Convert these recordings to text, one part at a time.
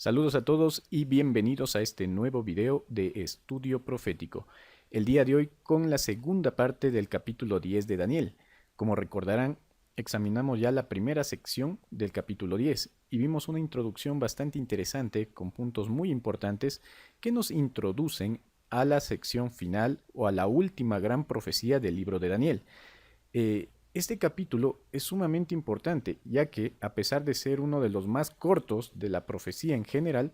Saludos a todos y bienvenidos a este nuevo video de Estudio Profético. El día de hoy con la segunda parte del capítulo 10 de Daniel. Como recordarán, examinamos ya la primera sección del capítulo 10 y vimos una introducción bastante interesante con puntos muy importantes que nos introducen a la sección final o a la última gran profecía del libro de Daniel. Este capítulo es sumamente importante, ya que, a pesar de ser uno de los más cortos de la profecía en general,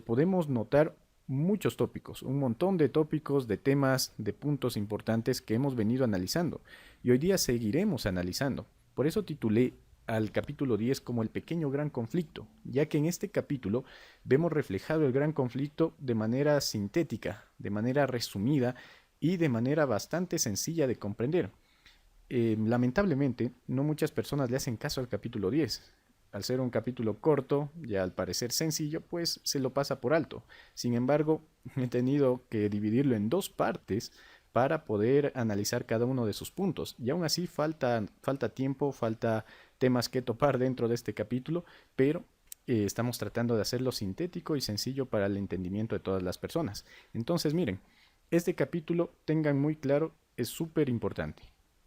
podemos notar muchos tópicos, un montón de tópicos, de temas, de puntos importantes que hemos venido analizando y hoy día seguiremos analizando. Por eso titulé al capítulo 10 como el pequeño gran conflicto, ya que en este capítulo vemos reflejado el gran conflicto de manera sintética, de manera resumida y de manera bastante sencilla de comprender. Lamentablemente, no muchas personas le hacen caso al capítulo 10. Al ser un capítulo corto y al parecer sencillo, pues se lo pasa por alto. Sin embargo, he tenido que dividirlo en dos partes para poder analizar cada uno de sus puntos. Y aún así falta tiempo, falta temas que topar dentro de este capítulo, pero estamos tratando de hacerlo sintético y sencillo para el entendimiento de todas las personas. Entonces, miren, este capítulo, tengan muy claro, es súper importante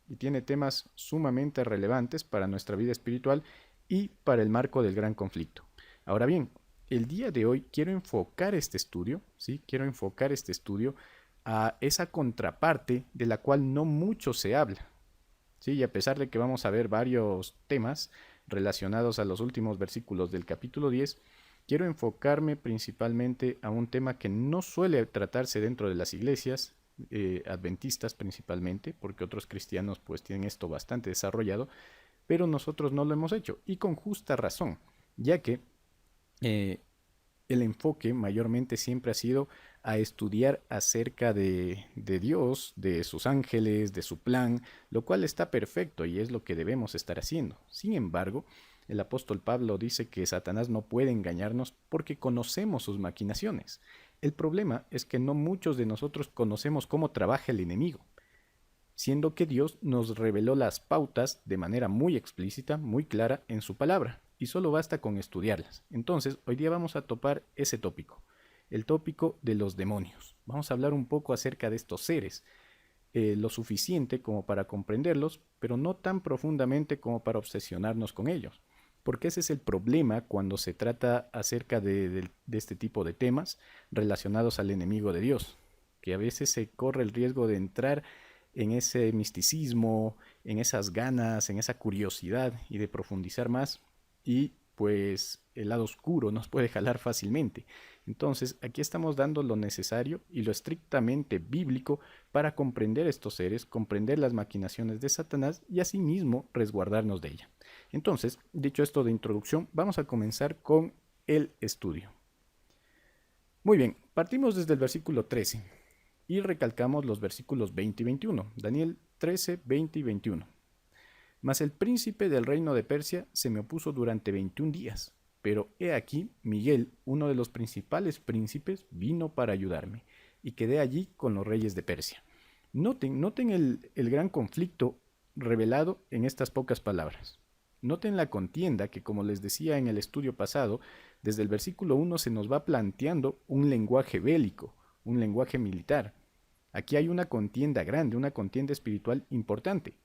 y tiene temas sumamente relevantes para nuestra vida espiritual y para el marco del gran conflicto. Ahora bien, el día de hoy quiero enfocar este estudio, ¿sí? Quiero enfocar este estudio a esa contraparte de la cual no mucho se habla, ¿sí? Y a pesar de que vamos a ver varios temas relacionados a los últimos versículos del capítulo 10, quiero enfocarme principalmente a un tema que no suele tratarse dentro de las iglesias, adventistas principalmente, porque otros cristianos pues tienen esto bastante desarrollado, pero nosotros no lo hemos hecho y con justa razón, ya que eh, el enfoque mayormente siempre ha sido a estudiar acerca de Dios, de sus ángeles, de su plan, lo cual está perfecto y es lo que debemos estar haciendo. Sin embargo, el apóstol Pablo dice que Satanás no puede engañarnos porque conocemos sus maquinaciones. El problema es que no muchos de nosotros conocemos cómo trabaja el enemigo, siendo que Dios nos reveló las pautas de manera muy explícita, muy clara en su palabra, y solo basta con estudiarlas. Entonces, hoy día vamos a topar ese tópico, el tópico de los demonios. Vamos a hablar un poco acerca de estos seres, lo suficiente como para comprenderlos, pero no tan profundamente como para obsesionarnos con ellos. Porque ese es el problema cuando se trata acerca de este tipo de temas relacionados al enemigo de Dios, que a veces se corre el riesgo de entrar en ese misticismo, en esas ganas, en esa curiosidad y de profundizar más y pues el lado oscuro nos puede jalar fácilmente. Entonces aquí estamos dando lo necesario y lo estrictamente bíblico para comprender estos seres, comprender las maquinaciones de Satanás y asimismo resguardarnos de ella. Entonces, dicho esto de introducción, vamos a comenzar con el estudio. Muy bien, partimos desde el versículo 13 y recalcamos los versículos 20 y 21. Daniel 13, 20 y 21. Mas el príncipe del reino de Persia se me opuso durante 21 días, pero he aquí Miguel, uno de los principales príncipes, vino para ayudarme, y quedé allí con los reyes de Persia. Noten el gran conflicto revelado en estas pocas palabras. Noten la contienda que, como les decía en el estudio pasado, desde el versículo 1 se nos va planteando un lenguaje bélico, un lenguaje militar. Aquí hay una contienda grande, una contienda espiritual importante,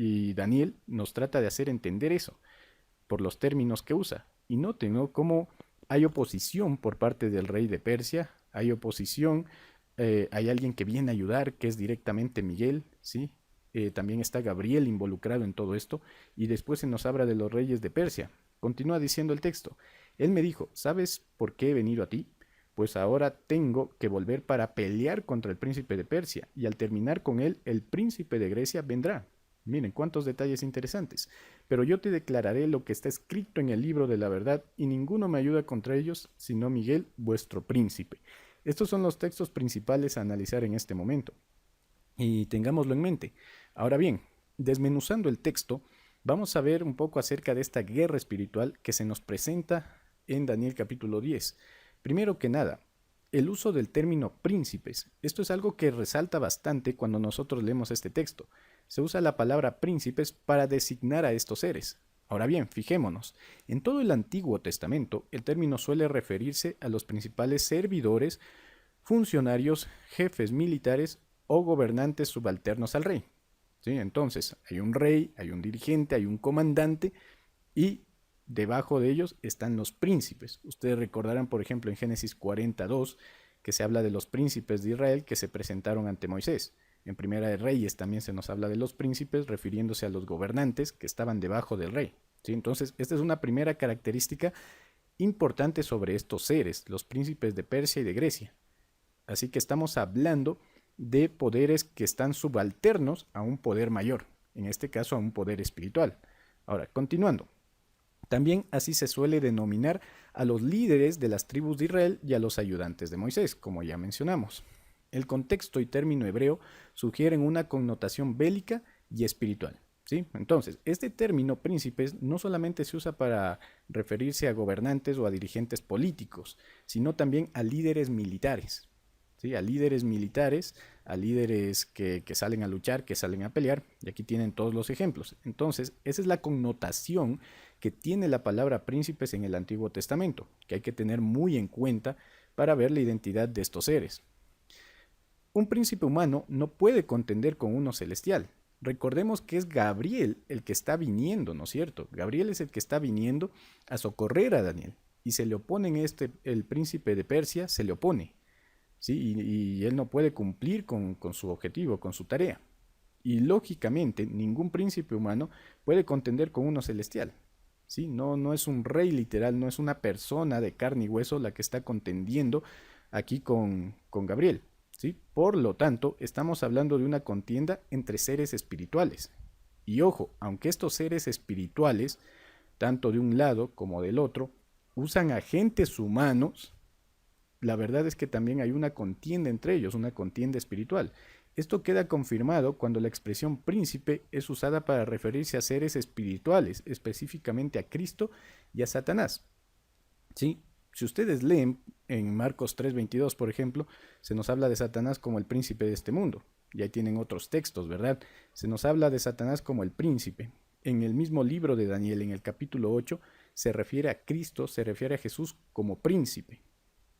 y Daniel nos trata de hacer entender eso por los términos que usa. Y noten, ¿no?, cómo hay oposición por parte del rey de Persia, hay oposición, hay alguien que viene a ayudar, que es directamente Miguel, ¿sí? También está Gabriel involucrado en todo esto, y después se nos habla de los reyes de Persia. Continúa diciendo el texto, él me dijo, ¿sabes por qué he venido a ti? Pues ahora tengo que volver para pelear contra el príncipe de Persia, y al terminar con él, el príncipe de Grecia vendrá. Miren cuántos detalles interesantes. Pero yo te declararé lo que está escrito en el libro de la verdad, y ninguno me ayuda contra ellos, sino Miguel, vuestro príncipe. Estos son los textos principales a analizar en este momento. Y tengámoslo en mente. Ahora bien, desmenuzando el texto, vamos a ver un poco acerca de esta guerra espiritual que se nos presenta en Daniel capítulo 10. Primero que nada, el uso del término príncipes. Esto es algo que resalta bastante cuando nosotros leemos este texto. Se usa la palabra príncipes para designar a estos seres. Ahora bien, fijémonos, en todo el Antiguo Testamento el término suele referirse a los principales servidores, funcionarios, jefes militares o gobernantes subalternos al rey. ¿Sí? Entonces, hay un rey, hay un dirigente, hay un comandante y debajo de ellos están los príncipes. Ustedes recordarán, por ejemplo, en Génesis 42, que se habla de los príncipes de Israel que se presentaron ante Moisés. En Primera de Reyes también se nos habla de los príncipes, refiriéndose a los gobernantes que estaban debajo del rey. ¿Sí? Entonces, esta es una primera característica importante sobre estos seres, los príncipes de Persia y de Grecia. Así que estamos hablando de poderes que están subalternos a un poder mayor, en este caso a un poder espiritual. Ahora, continuando. También así se suele denominar a los líderes de las tribus de Israel y a los ayudantes de Moisés, como ya mencionamos. El contexto y término hebreo sugieren una connotación bélica y espiritual. ¿Sí? Entonces, este término príncipes no solamente se usa para referirse a gobernantes o a dirigentes políticos, sino también a líderes militares. ¿Sí? A líderes militares, a líderes que salen a luchar, que salen a pelear, y aquí tienen todos los ejemplos. Entonces, esa es la connotación que tiene la palabra príncipes en el Antiguo Testamento, que hay que tener muy en cuenta para ver la identidad de estos seres. Un príncipe humano no puede contender con uno celestial. Recordemos que es Gabriel el que está viniendo, ¿no es cierto? Gabriel es el que está viniendo a socorrer a Daniel, y se le opone el príncipe de Persia, se le opone. ¿Sí? Y él no puede cumplir con su objetivo, con su tarea. Y lógicamente ningún príncipe humano puede contender con uno celestial. ¿Sí? No es un rey literal, no es una persona de carne y hueso la que está contendiendo aquí con Gabriel. ¿Sí? Por lo tanto, estamos hablando de una contienda entre seres espirituales. Y ojo, aunque estos seres espirituales, tanto de un lado como del otro, usan agentes humanos, la verdad es que también hay una contienda entre ellos, una contienda espiritual. Esto queda confirmado cuando la expresión príncipe es usada para referirse a seres espirituales, específicamente a Cristo y a Satanás. ¿Sí? Si ustedes leen en Marcos 3:22, por ejemplo, se nos habla de Satanás como el príncipe de este mundo. Y ahí tienen otros textos, ¿verdad? Se nos habla de Satanás como el príncipe. En el mismo libro de Daniel, en el capítulo 8, se refiere a Cristo, se refiere a Jesús como príncipe.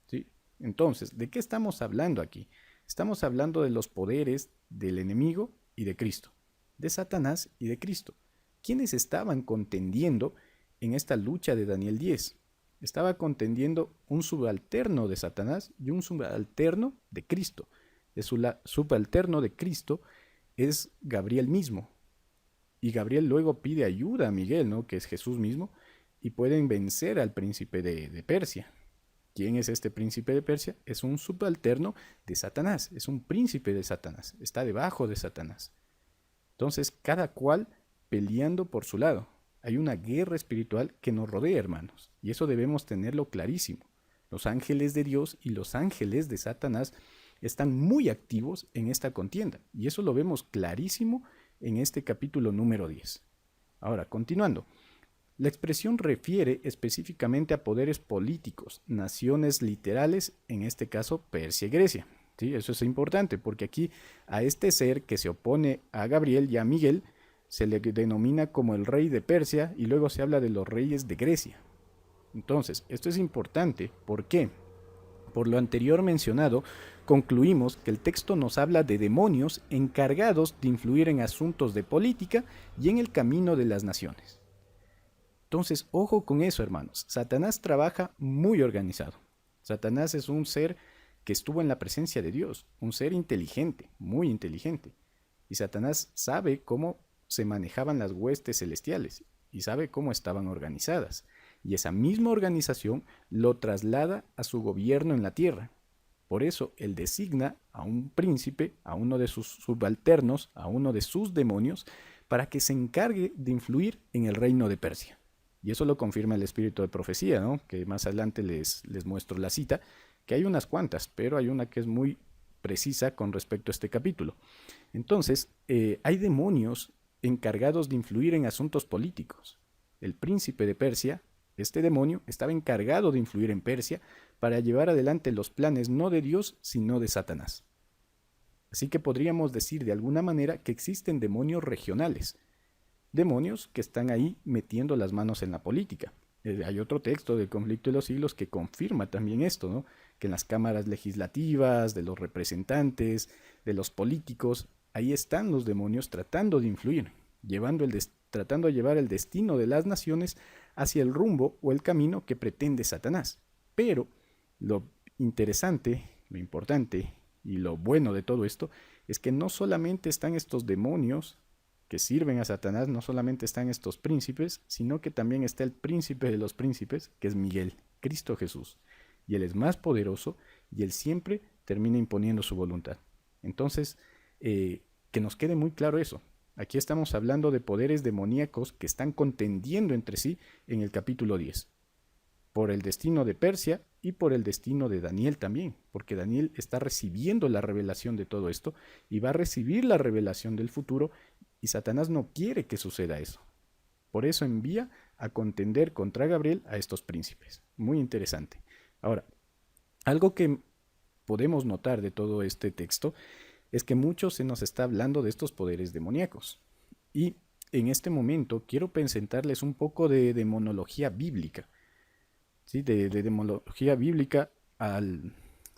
¿Sí? Entonces, ¿de qué estamos hablando aquí? Estamos hablando de los poderes del enemigo y de Cristo, de Satanás y de Cristo. ¿Quiénes estaban contendiendo en esta lucha de Daniel 10? Estaba contendiendo un subalterno de Satanás y un subalterno de Cristo. El subalterno de Cristo es Gabriel mismo. Y Gabriel luego pide ayuda a Miguel, ¿no? Que es Jesús mismo, y pueden vencer al príncipe de Persia. ¿Quién es este príncipe de Persia? Es un subalterno de Satanás, es un príncipe de Satanás, está debajo de Satanás. Entonces, cada cual peleando por su lado. Hay una guerra espiritual que nos rodea, hermanos, y eso debemos tenerlo clarísimo. Los ángeles de Dios y los ángeles de Satanás están muy activos en esta contienda, y eso lo vemos clarísimo en este capítulo número 10. Ahora, continuando. La expresión refiere específicamente a poderes políticos, naciones literales, en este caso Persia y Grecia. ¿Sí? Eso es importante porque aquí a este ser que se opone a Gabriel y a Miguel se le denomina como el rey de Persia y luego se habla de los reyes de Grecia. Entonces, esto es importante. ¿Por qué? Por lo anterior mencionado, concluimos que el texto nos habla de demonios encargados de influir en asuntos de política y en el camino de las naciones. Entonces, ojo con eso, hermanos. Satanás trabaja muy organizado. Satanás es un ser que estuvo en la presencia de Dios, un ser inteligente, muy inteligente. Y Satanás sabe cómo se manejaban las huestes celestiales y sabe cómo estaban organizadas. Y esa misma organización lo traslada a su gobierno en la tierra. Por eso él designa a un príncipe, a uno de sus subalternos, a uno de sus demonios, para que se encargue de influir en el reino de Persia. Y eso lo confirma el espíritu de profecía, ¿no? Que más adelante les muestro la cita, que hay unas cuantas, pero hay una que es muy precisa con respecto a este capítulo. Entonces, hay demonios encargados de influir en asuntos políticos. El príncipe de Persia, este demonio, estaba encargado de influir en Persia para llevar adelante los planes no de Dios, sino de Satanás. Así que podríamos decir de alguna manera que existen demonios regionales. demonios que están ahí metiendo las manos en la política. Hay otro texto del conflicto de los siglos que confirma también esto, ¿no? Que en las cámaras legislativas, de los representantes, de los políticos, ahí están los demonios tratando de influir, tratando de llevar el destino de las naciones hacia el rumbo o el camino que pretende Satanás. Pero lo interesante, lo importante y lo bueno de todo esto es que no solamente están estos demonios que sirven a Satanás, no solamente están estos príncipes, sino que también está el príncipe de los príncipes, que es Miguel, Cristo Jesús. Y él es más poderoso y él siempre termina imponiendo su voluntad. Entonces, que nos quede muy claro eso. Aquí estamos hablando de poderes demoníacos que están contendiendo entre sí en el capítulo 10, por el destino de Persia y por el destino de Daniel también, porque Daniel está recibiendo la revelación de todo esto y va a recibir la revelación del futuro, y Satanás no quiere que suceda eso. Por eso envía a contender contra Gabriel a estos príncipes. Muy interesante. Ahora, algo que podemos notar de todo este texto es que mucho se nos está hablando de estos poderes demoníacos. Y en este momento quiero presentarles un poco de demonología bíblica. ¿Sí? De demonología bíblica en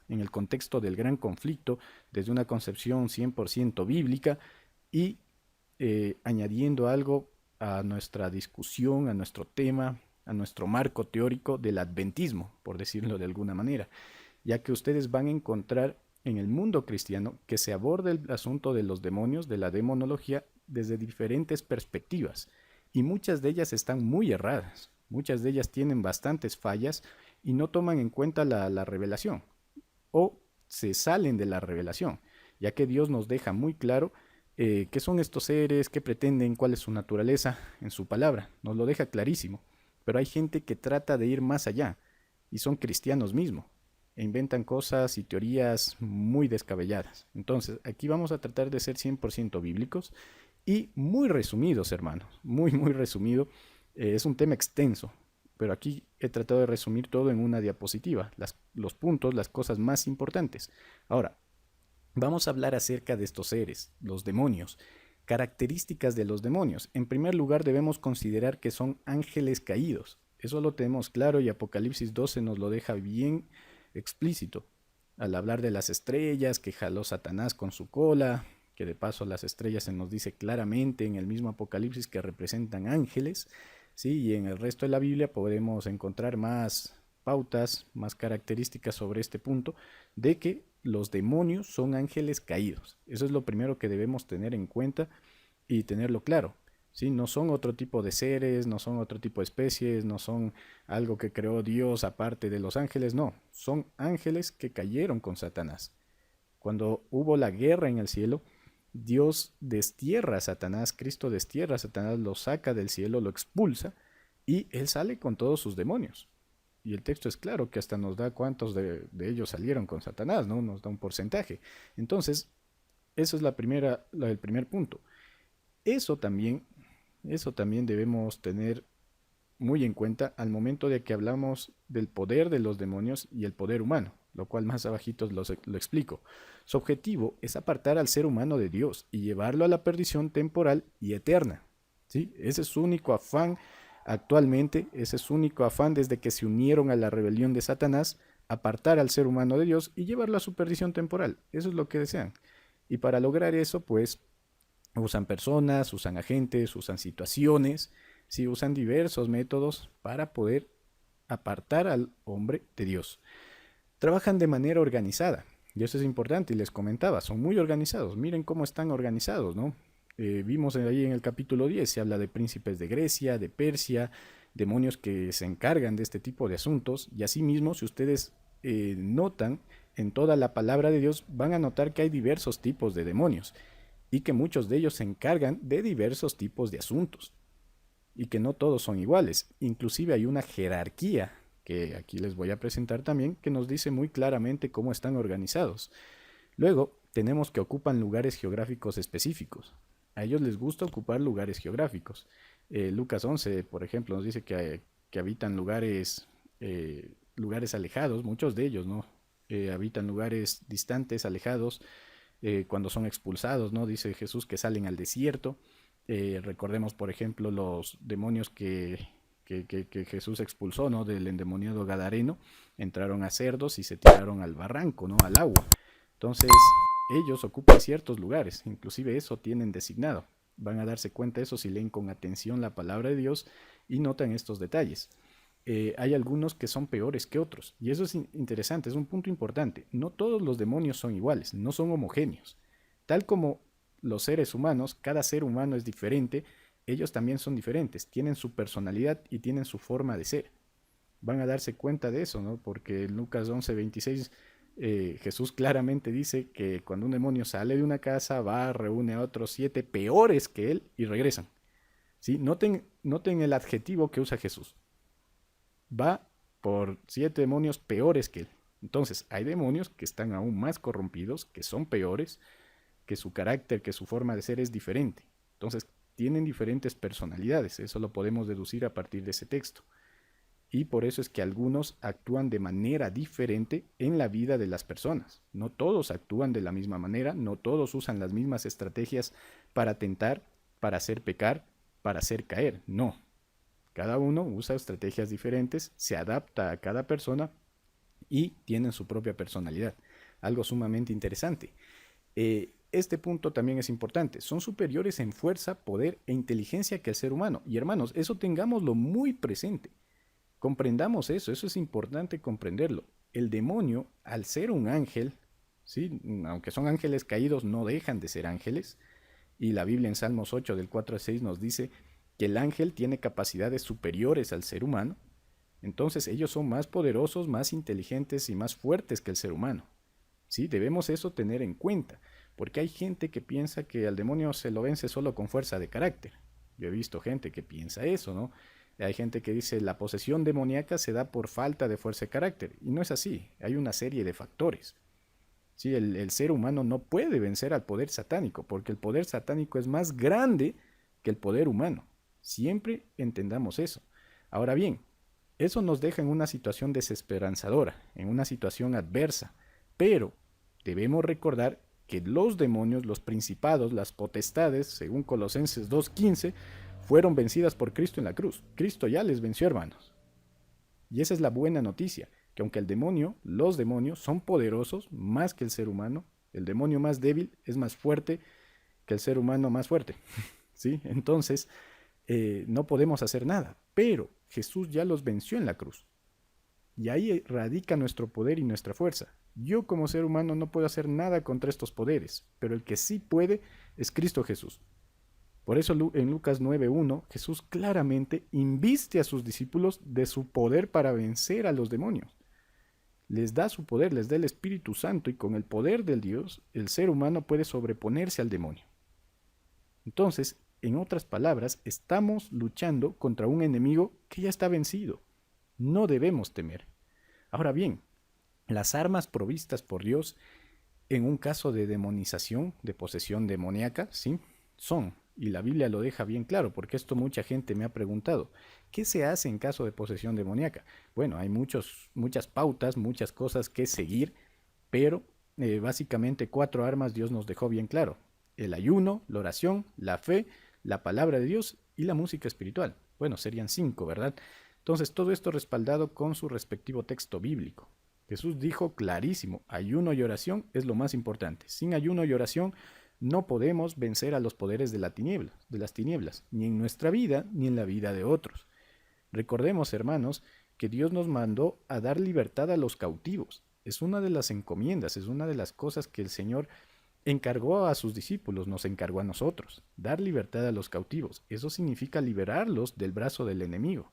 el contexto del gran conflicto, desde una concepción 100% bíblica y añadiendo algo a nuestra discusión, a nuestro tema, a nuestro marco teórico del adventismo, por decirlo de alguna manera, ya que ustedes van a encontrar en el mundo cristiano que se aborda el asunto de los demonios, de la demonología, desde diferentes perspectivas, y muchas de ellas están muy erradas, muchas de ellas tienen bastantes fallas y no toman en cuenta la revelación, o se salen de la revelación, ya que Dios nos deja muy claro qué son estos seres, qué pretenden, cuál es su naturaleza en su palabra, nos lo deja clarísimo, pero hay gente que trata de ir más allá, y son cristianos mismos, e inventan cosas y teorías muy descabelladas. Entonces, aquí vamos a tratar de ser 100% bíblicos y muy resumidos, hermanos, muy resumido. Es un tema extenso, pero aquí he tratado de resumir todo en una diapositiva, los puntos, las cosas más importantes. Ahora, vamos a hablar acerca de estos seres, los demonios. Características de los demonios. En primer lugar, debemos considerar que son ángeles caídos. Eso lo tenemos claro y Apocalipsis 12 nos lo deja bien explícito. Al hablar de las estrellas que jaló Satanás con su cola, que de paso las estrellas se nos dice claramente en el mismo Apocalipsis que representan ángeles, ¿sí? Y en el resto de la Biblia podemos encontrar más pautas, más características sobre este punto, de que los demonios son ángeles caídos. Eso es lo primero que debemos tener en cuenta y tenerlo claro. ¿Sí? No son otro tipo de seres, no son otro tipo de especies, no son algo que creó Dios aparte de los ángeles, no, son ángeles que cayeron con Satanás. Cuando hubo la guerra en el cielo, Dios destierra a Satanás, Cristo destierra a Satanás, lo saca del cielo, lo expulsa y él sale con todos sus demonios. Y el texto es claro que hasta nos da cuántos de ellos salieron con Satanás, ¿no? Nos da un porcentaje. Entonces, eso es el primer punto. Eso también debemos tener muy en cuenta al momento de que hablamos del poder de los demonios y el poder humano, lo cual más abajito lo explico. Su objetivo es apartar al ser humano de Dios y llevarlo a la perdición temporal y eterna. ¿Sí? Ese es su único afán actualmente, ese es su único afán desde que se unieron a la rebelión de Satanás, apartar al ser humano de Dios y llevarlo a su perdición temporal. Eso es lo que desean. Y para lograr eso, pues, usan personas, usan agentes, usan situaciones, sí, usan diversos métodos para poder apartar al hombre de Dios. Trabajan de manera organizada, y eso es importante, y les comentaba, son muy organizados, miren cómo están organizados, ¿no? Vimos ahí en el capítulo 10, se habla de príncipes de Grecia, de Persia, demonios que se encargan de este tipo de asuntos, y asimismo, si ustedes notan en toda la palabra de Dios, van a notar que hay diversos tipos de demonios, y que muchos de ellos se encargan de diversos tipos de asuntos, y que no todos son iguales, inclusive hay una jerarquía, que aquí les voy a presentar también, que nos dice muy claramente cómo están organizados. Luego, tenemos que ocupan lugares geográficos específicos. A ellos les gusta ocupar lugares geográficos. Lucas 11, por ejemplo, nos dice que habitan lugares alejados, muchos de ellos, ¿no? Habitan lugares distantes, alejados, cuando son expulsados, ¿no? Dice Jesús que salen al desierto. Recordemos, por ejemplo, los demonios que Jesús expulsó, ¿no? Del endemoniado gadareno, entraron a cerdos y se tiraron al barranco, ¿no? Al agua. Entonces, ellos ocupan ciertos lugares, inclusive eso tienen designado. Van a darse cuenta de eso si leen con atención la palabra de Dios y notan estos detalles. Hay algunos que son peores que otros, y eso es interesante, es un punto importante. No todos los demonios son iguales, no son homogéneos. Tal como los seres humanos, cada ser humano es diferente, ellos también son diferentes, tienen su personalidad y tienen su forma de ser. Van a darse cuenta de eso, ¿no? Porque en Lucas 11:26 Jesús claramente dice que cuando un demonio sale de una casa, va, reúne a otros 7 peores que él y regresan. ¿Sí? Noten el adjetivo que usa Jesús. Va por 7 demonios peores que él. Entonces, hay demonios que están aún más corrompidos, que son peores, que su carácter, que su forma de ser es diferente. Entonces, tienen diferentes personalidades. Eso lo podemos deducir a partir de ese texto. Y por eso es que algunos actúan de manera diferente en la vida de las personas. No todos actúan de la misma manera, no todos usan las mismas estrategias para tentar, para hacer pecar, para hacer caer. No. Cada uno usa estrategias diferentes, se adapta a cada persona y tienen su propia personalidad. Algo sumamente interesante. Este punto también es importante. Son superiores en fuerza, poder e inteligencia que el ser humano. Y hermanos, eso tengámoslo muy presente. Comprendamos eso es importante comprenderlo. El demonio, al ser un ángel, ¿sí? Aunque son ángeles caídos, no dejan de ser ángeles. Y la Biblia en Salmos 8, del 4 al 6, nos dice que el ángel tiene capacidades superiores al ser humano. Entonces ellos son más poderosos, más inteligentes y más fuertes que el ser humano. ¿Sí? Debemos eso tener en cuenta, porque hay gente que piensa que al demonio se lo vence solo con fuerza de carácter. Yo he visto gente que piensa eso, ¿no? Hay gente que dice la posesión demoníaca se da por falta de fuerza de carácter, y no es así, hay una serie de factores. Sí, el ser humano no puede vencer al poder satánico, porque el poder satánico es más grande que el poder humano. Siempre entendamos eso. Ahora bien, eso nos deja en una situación desesperanzadora, en una situación adversa, pero debemos recordar que los demonios, los principados, las potestades, según Colosenses 2:15, fueron vencidas por Cristo en la cruz. Cristo ya les venció, hermanos. Y esa es la buena noticia, que aunque el demonio, los demonios son poderosos más que el ser humano, el demonio más débil es más fuerte que el ser humano más fuerte. ¿Sí? Entonces, no podemos hacer nada, pero Jesús ya los venció en la cruz. Y ahí radica nuestro poder y nuestra fuerza. Yo como ser humano no puedo hacer nada contra estos poderes, pero el que sí puede es Cristo Jesús. Por eso en Lucas 9:1 Jesús claramente inviste a sus discípulos de su poder para vencer a los demonios. Les da su poder, les da el Espíritu Santo y con el poder del Dios el ser humano puede sobreponerse al demonio. Entonces, en otras palabras, estamos luchando contra un enemigo que ya está vencido. No debemos temer. Ahora bien, las armas provistas por Dios en un caso de demonización, de posesión demoníaca, ¿sí? Son, y la Biblia lo deja bien claro, porque esto mucha gente me ha preguntado, ¿qué se hace en caso de posesión demoníaca? Bueno, hay muchas pautas, muchas cosas que seguir, pero básicamente 4 armas Dios nos dejó bien claro. El ayuno, la oración, la fe, la palabra de Dios y la música espiritual. Bueno, serían 5, ¿verdad? Entonces, todo esto respaldado con su respectivo texto bíblico. Jesús dijo clarísimo, ayuno y oración es lo más importante. Sin ayuno y oración no podemos vencer a los poderes de las tinieblas, ni en nuestra vida ni en la vida de otros. Recordemos, hermanos, que Dios nos mandó a dar libertad a los cautivos. Es una de las encomiendas, es una de las cosas que el Señor encargó a sus discípulos, nos encargó a nosotros, dar libertad a los cautivos. Eso significa liberarlos del brazo del enemigo.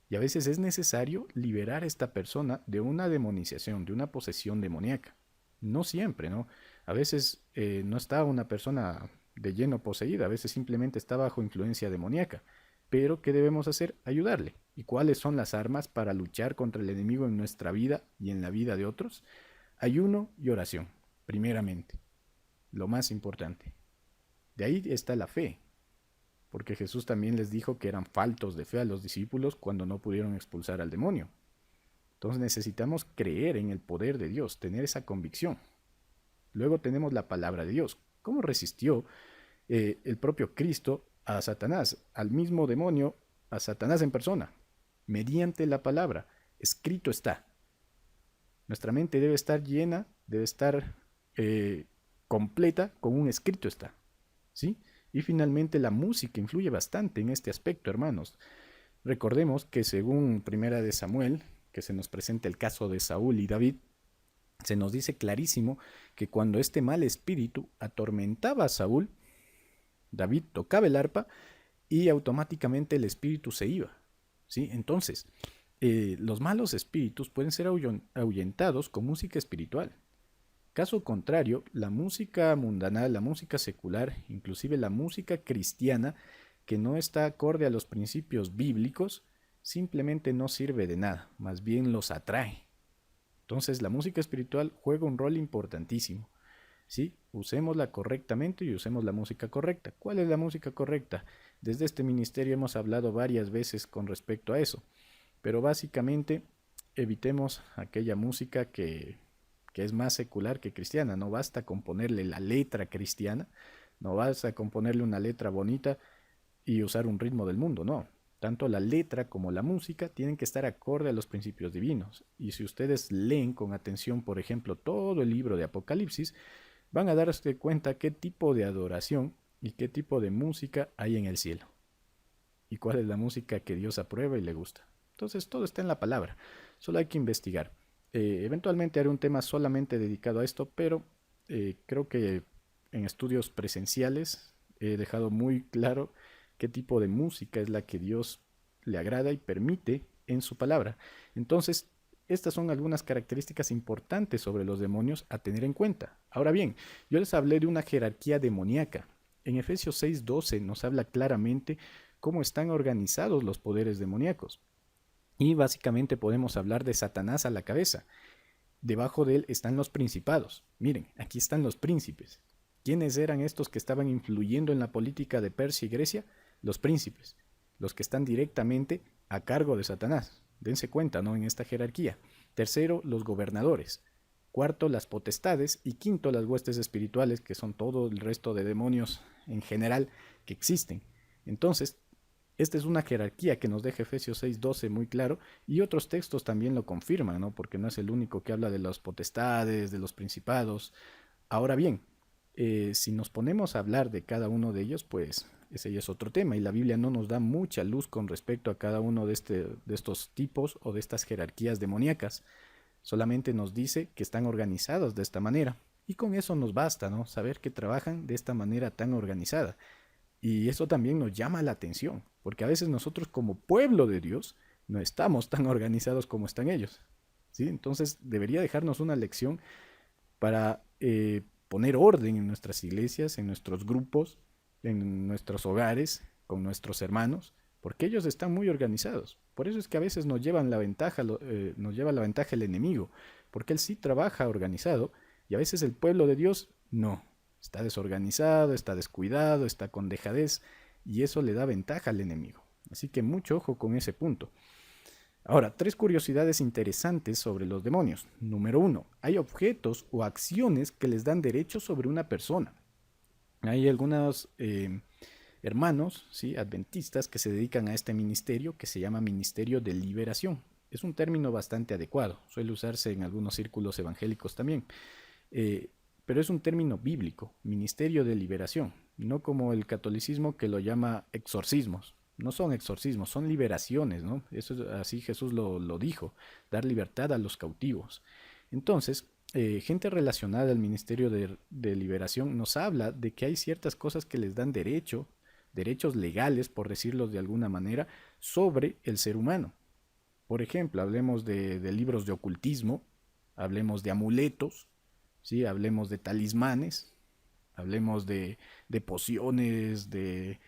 Y a veces es necesario liberar a esta persona de una demonización, de una posesión demoníaca. No siempre, ¿no? A veces no está una persona de lleno poseída, a veces simplemente está bajo influencia demoníaca. Pero, ¿qué debemos hacer? Ayudarle. ¿Y cuáles son las armas para luchar contra el enemigo en nuestra vida y en la vida de otros? Ayuno y oración, primeramente. Lo más importante. De ahí está la fe, porque Jesús también les dijo que eran faltos de fe a los discípulos cuando no pudieron expulsar al demonio. Entonces necesitamos creer en el poder de Dios, tener esa convicción. Luego tenemos la palabra de Dios. ¿Cómo resistió el propio Cristo a Satanás, al mismo demonio, a Satanás en persona, mediante la palabra. Escrito está. Nuestra mente debe estar llena, debe estar completa con un escrito está. ¿Sí? Y finalmente la música influye bastante en este aspecto, hermanos. Recordemos que según Primera de Samuel, que se nos presenta el caso de Saúl y David, se nos dice clarísimo que cuando este mal espíritu atormentaba a Saúl, David tocaba el arpa y automáticamente el espíritu se iba. ¿Sí? Entonces, los malos espíritus pueden ser ahuyentados con música espiritual. Caso contrario, la música mundana, la música secular, inclusive la música cristiana, que no está acorde a los principios bíblicos, simplemente no sirve de nada, más bien los atrae. Entonces la música espiritual juega un rol importantísimo. ¿Sí? Usémosla correctamente y usemos la música correcta. ¿Cuál es la música correcta? Desde este ministerio hemos hablado varias veces con respecto a eso, pero básicamente evitemos aquella música que es más secular que cristiana. No basta con ponerle la letra cristiana, no basta con ponerle una letra bonita y usar un ritmo del mundo, no. Tanto la letra como la música tienen que estar acorde a los principios divinos. Y si ustedes leen con atención, por ejemplo, todo el libro de Apocalipsis, van a darse cuenta qué tipo de adoración y qué tipo de música hay en el cielo. Y cuál es la música que Dios aprueba y le gusta. Entonces todo está en la palabra, solo hay que investigar. Eventualmente haré un tema solamente dedicado a esto, pero creo que en estudios presenciales he dejado muy claro qué tipo de música es la que Dios le agrada y permite en su palabra. Entonces, estas son algunas características importantes sobre los demonios a tener en cuenta. Ahora bien, yo les hablé de una jerarquía demoníaca. En Efesios 6:12 nos habla claramente cómo están organizados los poderes demoníacos. Y básicamente podemos hablar de Satanás a la cabeza. Debajo de él están los principados. Miren, aquí están los príncipes. ¿Quiénes eran estos que estaban influyendo en la política de Persia y Grecia? Los príncipes, los que están directamente a cargo de Satanás. Dense cuenta, ¿no? En esta jerarquía. Tercero, los gobernadores. Cuarto, las potestades. Y quinto, las huestes espirituales, que son todo el resto de demonios en general que existen. Entonces, esta es una jerarquía que nos deja Efesios 6:12 muy claro, y otros textos también lo confirman, ¿no? Porque no es el único que habla de las potestades, de los principados. Ahora bien, si nos ponemos a hablar de cada uno de ellos, pues ese ya es otro tema, y la Biblia no nos da mucha luz con respecto a cada uno de estos tipos o de estas jerarquías demoníacas. Solamente nos dice que están organizados de esta manera, y con eso nos basta, ¿no? Saber que trabajan de esta manera tan organizada. Y eso también nos llama la atención, porque a veces nosotros como pueblo de Dios no estamos tan organizados como están ellos. ¿Sí? Entonces debería dejarnos una lección para poner orden en nuestras iglesias, en nuestros grupos, en nuestros hogares, con nuestros hermanos, porque ellos están muy organizados. Por eso es que a veces nos lleva la ventaja el enemigo, porque él sí trabaja organizado y a veces el pueblo de Dios no. Está desorganizado, está descuidado, está con dejadez y eso le da ventaja al enemigo. Así que mucho ojo con ese punto. Ahora, 3 curiosidades interesantes sobre los demonios. Número 1, hay objetos o acciones que les dan derechos sobre una persona. Hay algunos hermanos, ¿sí? Adventistas que se dedican a este ministerio que se llama Ministerio de Liberación. Es un término bastante adecuado, suele usarse en algunos círculos evangélicos también. Pero es un término bíblico, ministerio de liberación, no como el catolicismo que lo llama exorcismos. No son exorcismos, son liberaciones, ¿no? Eso así Jesús lo dijo, dar libertad a los cautivos. Entonces, gente relacionada al ministerio de liberación nos habla de que hay ciertas cosas que les dan derechos legales, por decirlo de alguna manera, sobre el ser humano. Por ejemplo, hablemos de libros de ocultismo, hablemos de amuletos, ¿sí? Hablemos de talismanes, hablemos de pociones, de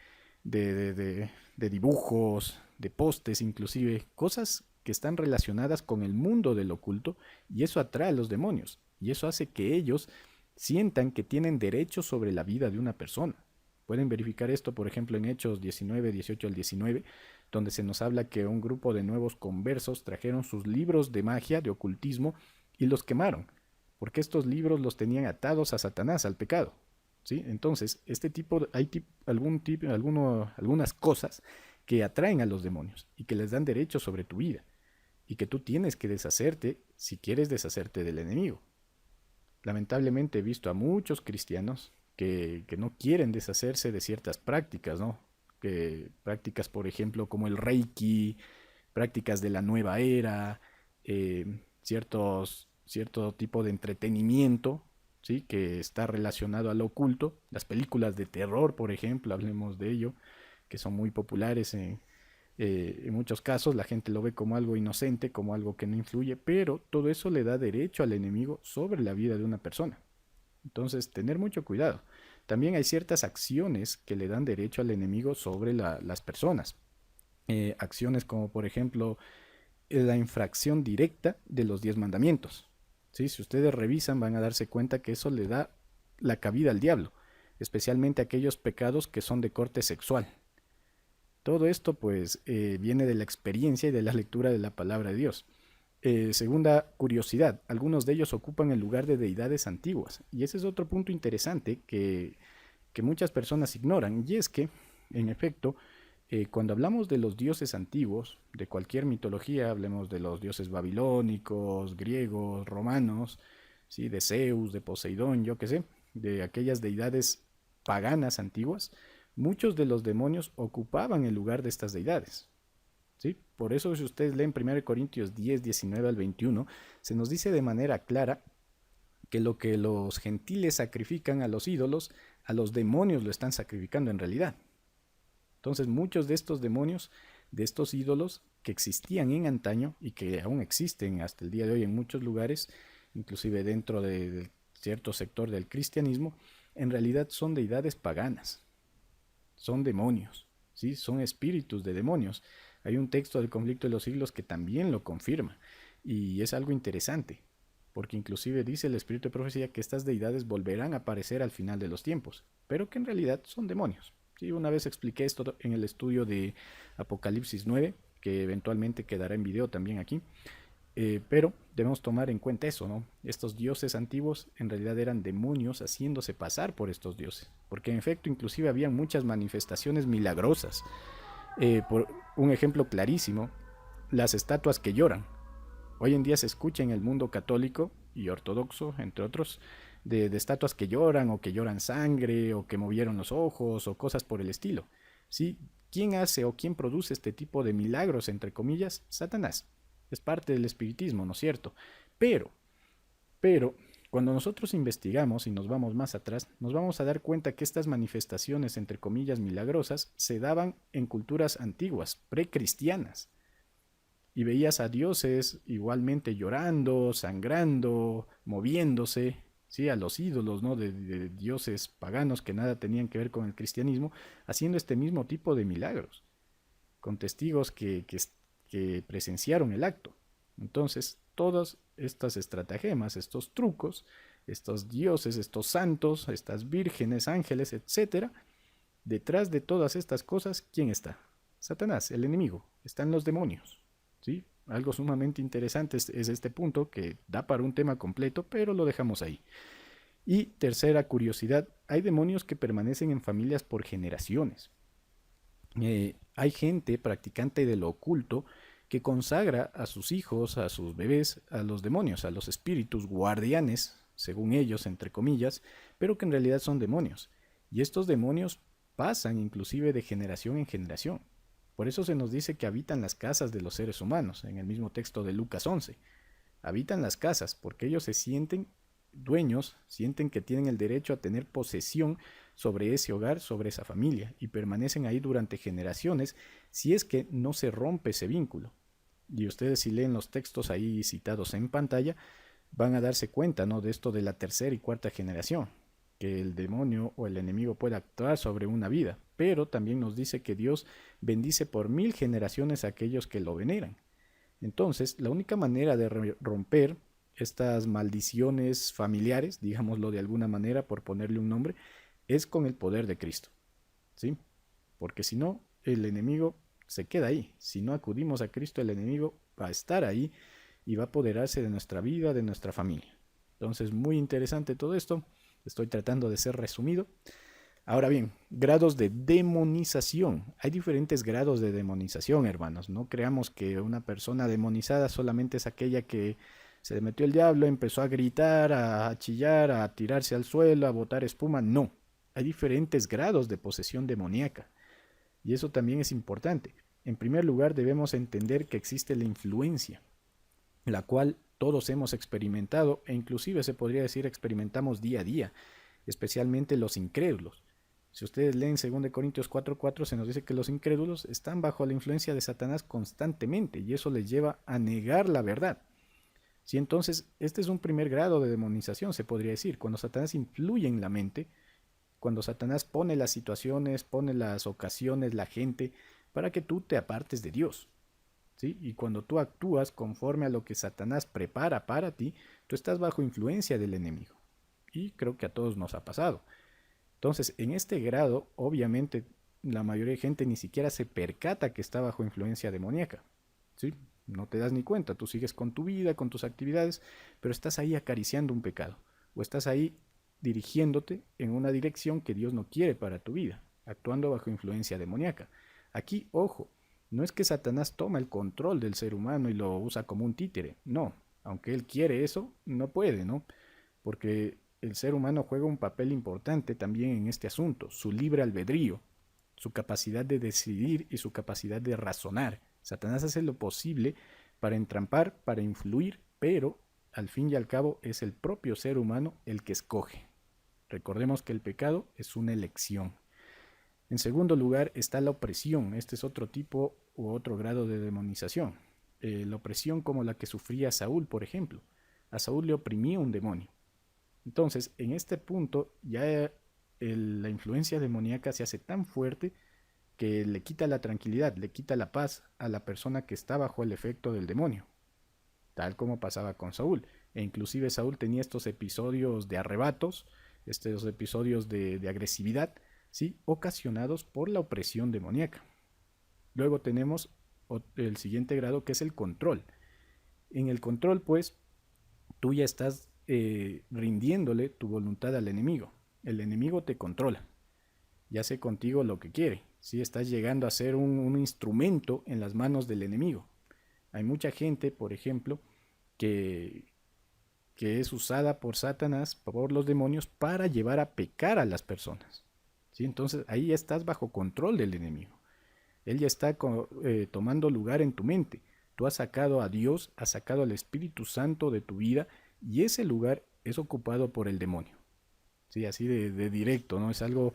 dibujos, de postes inclusive, cosas que están relacionadas con el mundo del oculto, y eso atrae a los demonios, y eso hace que ellos sientan que tienen derechos sobre la vida de una persona. Pueden verificar esto, por ejemplo, en Hechos 19, 18 al 19, donde se nos habla que un grupo de nuevos conversos trajeron sus libros de magia, de ocultismo, y los quemaron, porque estos libros los tenían atados a Satanás, al pecado. ¿sí? Entonces, algunas cosas que atraen a los demonios y que les dan derecho sobre tu vida y que tú tienes que deshacerte si quieres deshacerte del enemigo. Lamentablemente he visto a muchos cristianos que no quieren deshacerse de ciertas prácticas, ¿no? Que prácticas, por ejemplo, como el Reiki, prácticas de la nueva era, cierto tipo de entretenimiento, ¿sí? Que está relacionado al oculto. Las películas de terror, por ejemplo, hablemos de ello, que son muy populares en muchos casos. La gente lo ve como algo inocente, como algo que no influye, pero todo eso le da derecho al enemigo sobre la vida de una persona. Entonces, tener mucho cuidado. También hay ciertas acciones que le dan derecho al enemigo sobre las personas. Acciones como, por ejemplo, la infracción directa de los 10 mandamientos. ¿Sí? Si ustedes revisan, van a darse cuenta que eso le da la cabida al diablo, especialmente aquellos pecados que son de corte sexual. Todo esto pues viene de la experiencia y de la lectura de la palabra de Dios. Segunda curiosidad, algunos de ellos ocupan el lugar de deidades antiguas. Y ese es otro punto interesante que muchas personas ignoran. Y es que, en efecto, cuando hablamos de los dioses antiguos, de cualquier mitología, hablemos de los dioses babilónicos, griegos, romanos, ¿sí? De Zeus, de Poseidón, yo qué sé, de aquellas deidades paganas antiguas, muchos de los demonios ocupaban el lugar de estas deidades. ¿Sí? Por eso si ustedes leen 1 Corintios 10, 19 al 21, se nos dice de manera clara que lo que los gentiles sacrifican a los ídolos, a los demonios lo están sacrificando en realidad. Entonces muchos de estos demonios, de estos ídolos que existían en antaño y que aún existen hasta el día de hoy en muchos lugares, inclusive dentro de cierto sector del cristianismo, en realidad son deidades paganas, son demonios, ¿sí? Son espíritus de demonios. Hay un texto del conflicto de los siglos que también lo confirma y es algo interesante, porque inclusive dice el espíritu de profecía que estas deidades volverán a aparecer al final de los tiempos, pero que en realidad son demonios. Sí, una vez expliqué esto en el estudio de Apocalipsis 9, que eventualmente quedará en video también aquí, pero debemos tomar en cuenta eso, ¿no? Estos dioses antiguos en realidad eran demonios haciéndose pasar por estos dioses, porque en efecto inclusive había muchas manifestaciones milagrosas. Por un ejemplo clarísimo, las estatuas que lloran. Hoy en día se escucha en el mundo católico y ortodoxo, entre otros, de estatuas que lloran o que lloran sangre o que movieron los ojos o cosas por el estilo. ¿Sí? ¿Quién hace o quién produce este tipo de milagros, entre comillas? Satanás. Es parte del espiritismo, ¿no es cierto? Pero, pero, cuando nosotros investigamos y nos vamos más atrás, nos vamos a dar cuenta que estas manifestaciones, entre comillas, milagrosas, se daban en culturas antiguas, precristianas. Y veías a dioses igualmente llorando, sangrando, moviéndose, ¿sí? A los ídolos, ¿no? De dioses paganos que nada tenían que ver con el cristianismo, haciendo este mismo tipo de milagros, con testigos que presenciaron el acto. Entonces, todas estas estratagemas, estos trucos, estos dioses, estos santos, estas vírgenes, ángeles, etcétera, detrás de todas estas cosas, ¿quién está? Satanás, el enemigo, están los demonios. ¿Sí? Algo sumamente interesante es este punto que da para un tema completo, pero lo dejamos ahí. Y tercera curiosidad, hay demonios que permanecen en familias por generaciones. Hay gente practicante de lo oculto que consagra a sus hijos, a sus bebés, a los demonios, a los espíritus guardianes, según ellos, entre comillas, pero que en realidad son demonios. Y estos demonios pasan inclusive de generación en generación. Por eso se nos dice que habitan las casas de los seres humanos, en el mismo texto de Lucas 11. Habitan las casas porque ellos se sienten dueños, sienten que tienen el derecho a tener posesión sobre ese hogar, sobre esa familia, y permanecen ahí durante generaciones si es que no se rompe ese vínculo. Y ustedes si leen los textos ahí citados en pantalla, van a darse cuenta, ¿no? De esto de la tercera y cuarta generación, que el demonio o el enemigo puede actuar sobre una vida, pero también nos dice que Dios bendice por 1000 generaciones a aquellos que lo veneran. Entonces, la única manera de romper estas maldiciones familiares, digámoslo de alguna manera por ponerle un nombre, es con el poder de Cristo, ¿sí? Porque si no, el enemigo se queda ahí. Si no acudimos a Cristo, el enemigo va a estar ahí y va a apoderarse de nuestra vida, de nuestra familia. Entonces, muy interesante todo esto. Estoy tratando de ser resumido. Ahora bien, grados de demonización. Hay diferentes grados de demonización, hermanos. No creamos que una persona demonizada solamente es aquella que se le metió el diablo, empezó a gritar, a chillar, a tirarse al suelo, a botar espuma. No, hay diferentes grados de posesión demoníaca. Y eso también es importante. En primer lugar, debemos entender que existe la influencia, la cual todos hemos experimentado e inclusive se podría decir experimentamos día a día, especialmente los incrédulos. Si ustedes leen 2 Corintios 4:4 se nos dice que los incrédulos están bajo la influencia de Satanás constantemente y eso les lleva a negar la verdad. Sí, entonces, este es un primer grado de demonización, se podría decir, cuando Satanás influye en la mente, cuando Satanás pone las situaciones, pone las ocasiones, la gente, para que tú te apartes de Dios. ¿Sí? Y cuando tú actúas conforme a lo que Satanás prepara para ti, tú estás bajo influencia del enemigo. Y creo que a todos nos ha pasado. Entonces, en este grado, obviamente, la mayoría de gente ni siquiera se percata que está bajo influencia demoníaca. ¿Sí? No te das ni cuenta, tú sigues con tu vida, con tus actividades, pero estás ahí acariciando un pecado. O estás ahí dirigiéndote en una dirección que Dios no quiere para tu vida, actuando bajo influencia demoníaca. Aquí, ojo, no es que Satanás toma el control del ser humano y lo usa como un títere, no, aunque él quiere eso, no puede, ¿no? Porque el ser humano juega un papel importante también en este asunto, su libre albedrío, su capacidad de decidir y su capacidad de razonar. Satanás hace lo posible para entrampar, para influir, pero al fin y al cabo es el propio ser humano el que escoge. Recordemos que el pecado es una elección. En segundo lugar está la opresión. Este es otro tipo u otro grado de demonización. La opresión como la que sufría Saúl, por ejemplo. A Saúl le oprimía un demonio. Entonces, en este punto ya la influencia demoníaca se hace tan fuerte que le quita la tranquilidad, le quita la paz a la persona que está bajo el efecto del demonio, tal como pasaba con Saúl. E inclusive Saúl tenía estos episodios de arrebatos, estos episodios de agresividad, ¿sí? Ocasionados por la opresión demoníaca. Luego tenemos el siguiente grado, que es el control. En el control, pues, tú ya estás rindiéndole tu voluntad al enemigo. El enemigo te controla y hace contigo lo que quiere. ¿Sí? Estás llegando a ser un instrumento en las manos del enemigo. Hay mucha gente, por ejemplo, que, que es usada por Satanás, por los demonios, para llevar a pecar a las personas. ¿Sí? Entonces ahí ya estás bajo control del enemigo. Él ya está tomando lugar en tu mente. Tú has sacado a Dios, has sacado al Espíritu Santo de tu vida y ese lugar es ocupado por el demonio. Sí, así de directo, ¿no? Es algo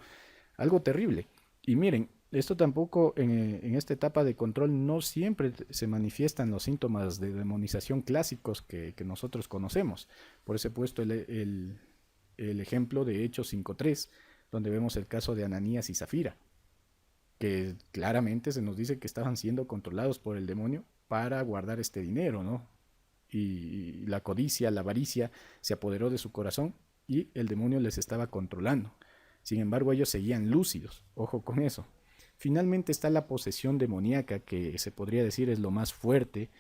terrible. Y miren, esto tampoco en esta etapa de control no siempre se manifiestan los síntomas de demonización clásicos que nosotros conocemos. Por eso he puesto el ejemplo de Hechos 5:3, donde vemos el caso de Ananías y Zafira, que claramente se nos dice que estaban siendo controlados por el demonio para guardar este dinero, ¿no? Y la codicia, la avaricia se apoderó de su corazón y el demonio les estaba controlando. Sin embargo, ellos seguían lúcidos, ojo con eso. Finalmente está la posesión demoníaca, que se podría decir es lo más fuerte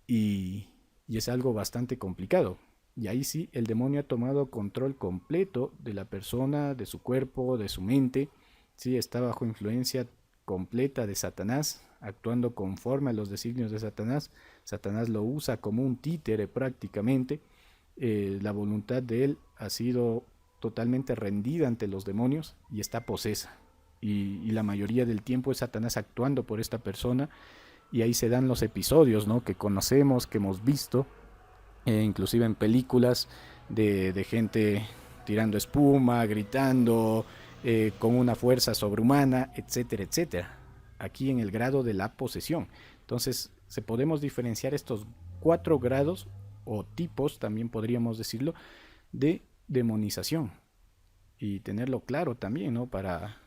y, y es algo bastante complicado. Y ahí sí, el demonio ha tomado control completo de la persona, de su cuerpo, de su mente. Sí, está bajo influencia completa de Satanás, actuando conforme a los designios de Satanás. Satanás lo usa como un títere prácticamente. La voluntad de él ha sido totalmente rendida ante los demonios y está posesa. Y la mayoría del tiempo es Satanás actuando por esta persona y ahí se dan los episodios, ¿no? Que conocemos, que hemos visto, inclusive en películas de gente tirando espuma, gritando, con una fuerza sobrehumana, etcétera, etcétera. Aquí en el grado de la posesión. Entonces, se podemos diferenciar estos 4 grados o tipos, también podríamos decirlo, de demonización. Y tenerlo claro también, ¿no? Para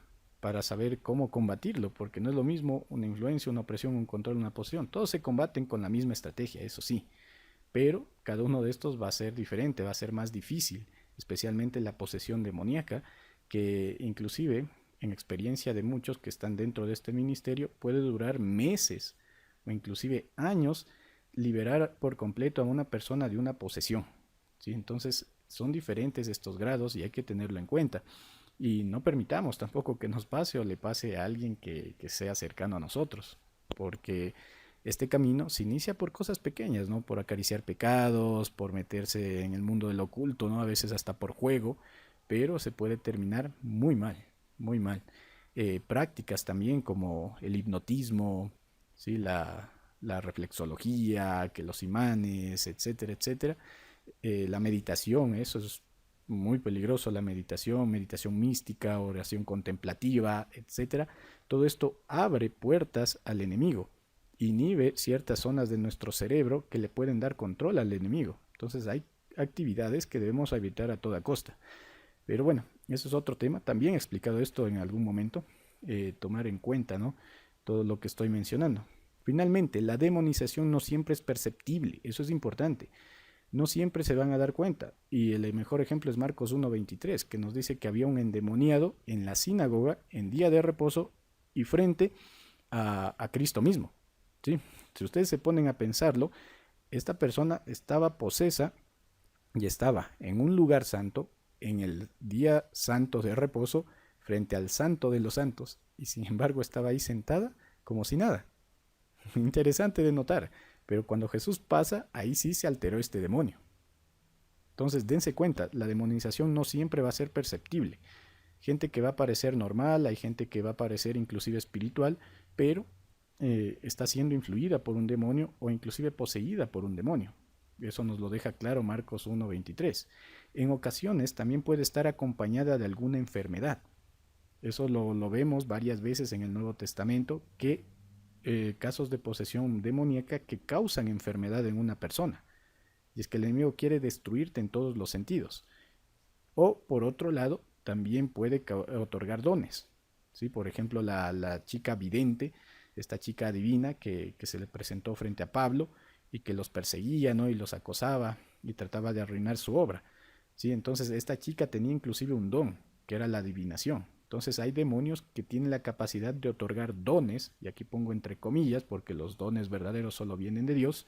saber cómo combatirlo, porque no es lo mismo una influencia, una opresión, un control, una posesión. Todos se combaten con la misma estrategia, eso sí, pero cada uno de estos va a ser diferente, va a ser más difícil, especialmente la posesión demoníaca, que inclusive en experiencia de muchos que están dentro de este ministerio puede durar meses o inclusive años liberar por completo a una persona de una posesión. ¿Sí? Entonces Son diferentes estos grados y hay que tenerlo en cuenta. Y no permitamos tampoco que nos pase o le pase a alguien que sea cercano a nosotros, porque este camino se inicia por cosas pequeñas, ¿no? Por acariciar pecados, por meterse en el mundo del oculto, ¿no? A veces hasta por juego, pero se puede terminar muy mal, muy mal. Prácticas también como el hipnotismo, ¿sí? La reflexología, que los imanes, etcétera, etcétera. La meditación, eso es muy peligroso, la meditación, meditación mística, oración contemplativa, etcétera. Todo esto abre puertas al enemigo, inhibe ciertas zonas de nuestro cerebro que le pueden dar control al enemigo. Entonces hay actividades que debemos evitar a toda costa. Pero bueno, eso es otro tema. También he explicado esto en algún momento. Tomar en cuenta, ¿no? Todo lo que estoy mencionando. Finalmente, la demonización no siempre es perceptible. Eso es importante. No siempre se van a dar cuenta. Y el mejor ejemplo es Marcos 1:23, que nos dice que había un endemoniado en la sinagoga en día de reposo y frente a Cristo mismo. ¿Sí? Si ustedes se ponen a pensarlo, esta persona estaba posesa y estaba en un lugar santo, en el día santo de reposo, frente al santo de los santos, y sin embargo estaba ahí sentada como si nada. Interesante de notar, pero cuando Jesús pasa, ahí sí se alteró este demonio. Entonces dense cuenta, la demonización no siempre va a ser perceptible. Gente que va a parecer normal, hay gente que va a parecer inclusive espiritual, pero está siendo influida por un demonio o inclusive poseída por un demonio. Eso nos lo deja claro Marcos 1:23. En ocasiones también puede estar acompañada de alguna enfermedad. Eso lo vemos varias veces en el Nuevo Testamento, que casos de posesión demoníaca que causan enfermedad en una persona. Y es que el enemigo quiere destruirte en todos los sentidos. O por otro lado, también puede otorgar dones. ¿Sí? Por ejemplo, la chica vidente, esta chica divina que se le presentó frente a Pablo y que los perseguía, ¿no? Y los acosaba y trataba de arruinar su obra. ¿Sí? Entonces esta chica tenía inclusive un don, que era la adivinación. Entonces hay demonios que tienen la capacidad de otorgar dones, y aquí pongo entre comillas porque los dones verdaderos solo vienen de Dios,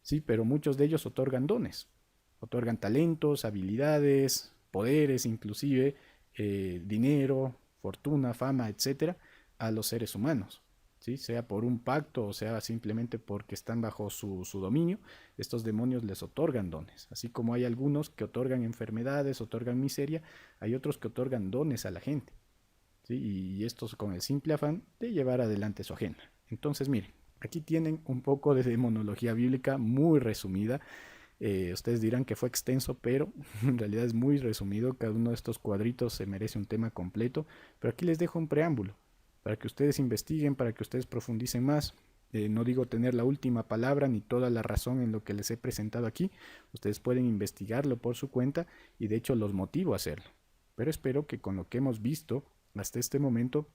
sí, pero muchos de ellos otorgan dones, otorgan talentos, habilidades, poderes, inclusive dinero, fortuna, fama, etcétera, a los seres humanos. ¿Sí? Sea por un pacto o sea simplemente porque están bajo su dominio, estos demonios les otorgan dones. Así como hay algunos que otorgan enfermedades, otorgan miseria, hay otros que otorgan dones a la gente. ¿Sí? Y estos con el simple afán de llevar adelante su agenda. Entonces, miren, aquí tienen un poco de demonología bíblica muy resumida. Ustedes dirán que fue extenso, pero en realidad es muy resumido. Cada uno de estos cuadritos se merece un tema completo, pero aquí les dejo un preámbulo para que ustedes investiguen, para que ustedes profundicen más. No digo tener la última palabra ni toda la razón en lo que les he presentado aquí. Ustedes pueden investigarlo por su cuenta y de hecho los motivo a hacerlo. Pero espero que con lo que hemos visto hasta este momento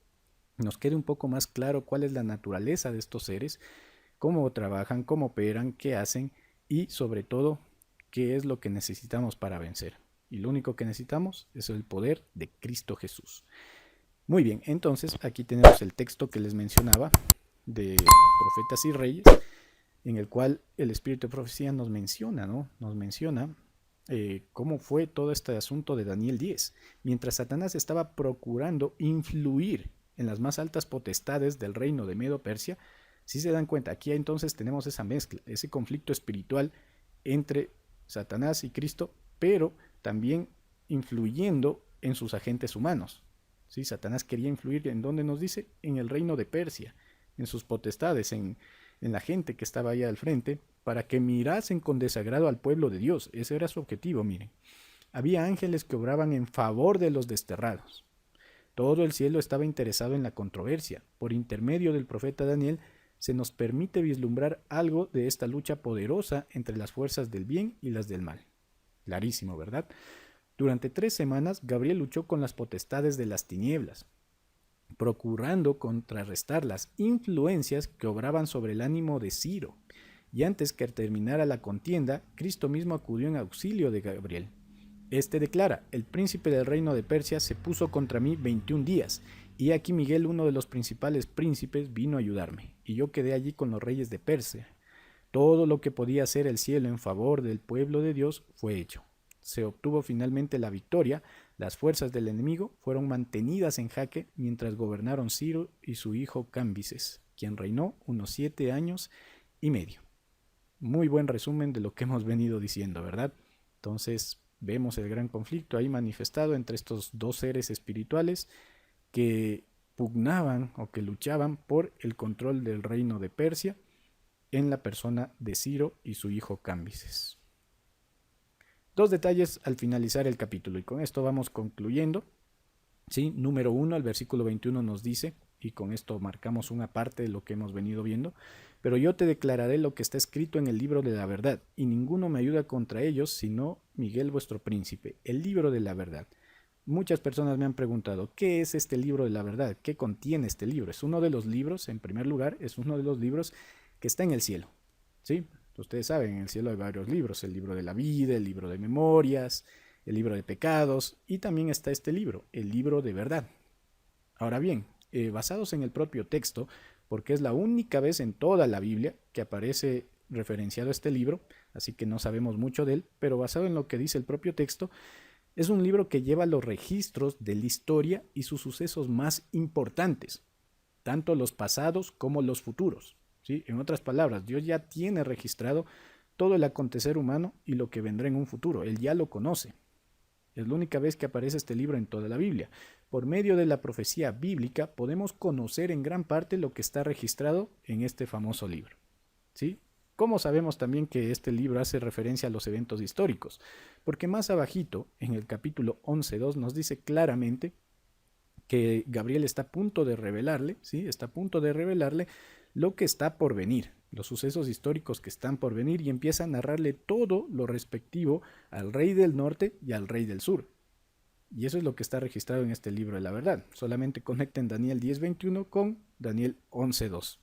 nos quede un poco más claro cuál es la naturaleza de estos seres, cómo trabajan, cómo operan, qué hacen y sobre todo qué es lo que necesitamos para vencer. Y lo único que necesitamos es el poder de Cristo Jesús. Muy bien, entonces aquí tenemos el texto que les mencionaba de Profetas y Reyes, en el cual el Espíritu de Profecía nos menciona, ¿no? Nos menciona cómo fue todo este asunto de Daniel 10. Mientras Satanás estaba procurando influir en las más altas potestades del reino de Medo-Persia, si se dan cuenta, aquí entonces tenemos esa mezcla, ese conflicto espiritual entre Satanás y Cristo, pero también influyendo en sus agentes humanos. ¿Sí? Satanás quería influir en donde nos dice, en el reino de Persia, en sus potestades, en la gente que estaba ahí al frente, para que mirasen con desagrado al pueblo de Dios. Ese era su objetivo, miren. Había ángeles que obraban en favor de los desterrados. Todo el cielo estaba interesado en la controversia. Por intermedio del profeta Daniel, se nos permite vislumbrar algo de esta lucha poderosa entre las fuerzas del bien y las del mal. Clarísimo, ¿verdad? Durante 3 semanas, Gabriel luchó con las potestades de las tinieblas, procurando contrarrestar las influencias que obraban sobre el ánimo de Ciro. Y antes que terminara la contienda, Cristo mismo acudió en auxilio de Gabriel. Este declara: el príncipe del reino de Persia se puso contra mí 21 días, y aquí Miguel, uno de los principales príncipes, vino a ayudarme, y yo quedé allí con los reyes de Persia. Todo lo que podía hacer el cielo en favor del pueblo de Dios fue hecho. se obtuvo finalmente la victoria, las fuerzas del enemigo fueron mantenidas en jaque mientras gobernaron Ciro y su hijo Cambises, quien reinó unos 7 años y medio. Muy buen resumen de lo que hemos venido diciendo, ¿verdad? Entonces vemos el gran conflicto ahí manifestado entre estos dos seres espirituales que pugnaban o que luchaban por el control del reino de Persia en la persona de Ciro y su hijo Cambises. Dos detalles al finalizar el capítulo y con esto vamos concluyendo. ¿Sí? Número 1, el versículo 21 nos dice, y con esto marcamos una parte de lo que hemos venido viendo, pero yo te declararé lo que está escrito en el libro de la verdad, y ninguno me ayuda contra ellos, sino Miguel vuestro príncipe, el libro de la verdad. Muchas personas me han preguntado, ¿qué es este libro de la verdad? ¿Qué contiene este libro? Es uno de los libros, en primer lugar, es uno de los libros que está en el cielo. ¿Sí? Ustedes saben, en el cielo hay varios libros, el libro de la vida, el libro de memorias, el libro de pecados, y también está este libro, el libro de verdad. Ahora bien, basados en el propio texto, porque es la única vez en toda la Biblia que aparece referenciado este libro, así que no sabemos mucho de él, pero basado en lo que dice el propio texto, es un libro que lleva los registros de la historia y sus sucesos más importantes, tanto los pasados como los futuros. ¿Sí? En otras palabras, Dios ya tiene registrado todo el acontecer humano y lo que vendrá en un futuro, Él ya lo conoce. Es la única vez que aparece este libro en toda la Biblia. Por medio de la profecía bíblica podemos conocer en gran parte lo que está registrado en este famoso libro. ¿Sí? ¿Cómo sabemos también que este libro hace referencia a los eventos históricos? Porque más abajito, en el capítulo 11.2, nos dice claramente que Gabriel está a punto de revelarle, ¿sí? Está a punto de revelarle lo que está por venir, los sucesos históricos que están por venir, y empieza a narrarle todo lo respectivo al rey del norte y al rey del sur. Y eso es lo que está registrado en este libro de la verdad. Solamente conecten Daniel 10.21 con Daniel 11.2.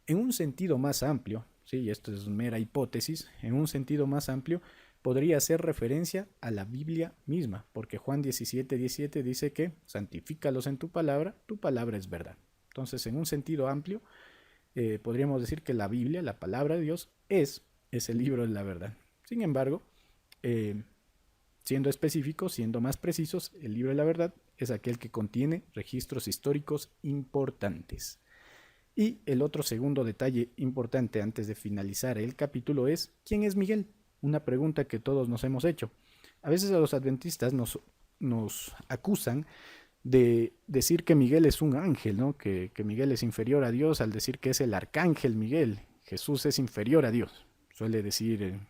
En un sentido más amplio, sí, esto es mera hipótesis, en un sentido más amplio podría hacer referencia a la Biblia misma, porque Juan 17.17 dice que santifícalos en tu palabra es verdad. Entonces, en un sentido amplio, podríamos decir que la Biblia, la palabra de Dios, es ese libro de la verdad. Sin embargo, siendo específicos, siendo más precisos, el libro de la verdad es aquel que contiene registros históricos importantes. Y el otro segundo detalle importante antes de finalizar el capítulo es, ¿quién es Miguel? Una pregunta que todos nos hemos hecho. A veces a los adventistas nos acusan de decir que Miguel es un ángel, ¿no? Que Miguel es inferior a Dios al decir que es el arcángel Miguel. Jesús es inferior a Dios, suele decir en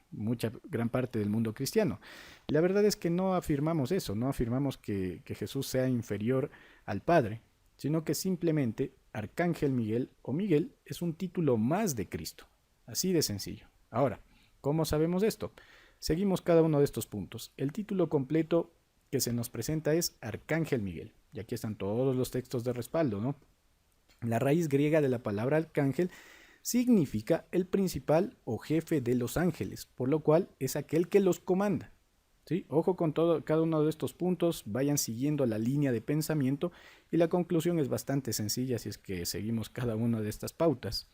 gran parte del mundo cristiano. Y la verdad es que no afirmamos eso, no afirmamos que Jesús sea inferior al Padre, sino que simplemente Arcángel Miguel o Miguel es un título más de Cristo. Así de sencillo. Ahora, ¿cómo sabemos esto? Seguimos cada uno de estos puntos. El título completo que se nos presenta es Arcángel Miguel. Y aquí están todos los textos de respaldo, ¿no? La raíz griega de la palabra arcángel significa el principal o jefe de los ángeles, por lo cual es aquel que los comanda. ¿Sí? Ojo con cada uno de estos puntos, vayan siguiendo la línea de pensamiento y la conclusión es bastante sencilla si es que seguimos cada una de estas pautas.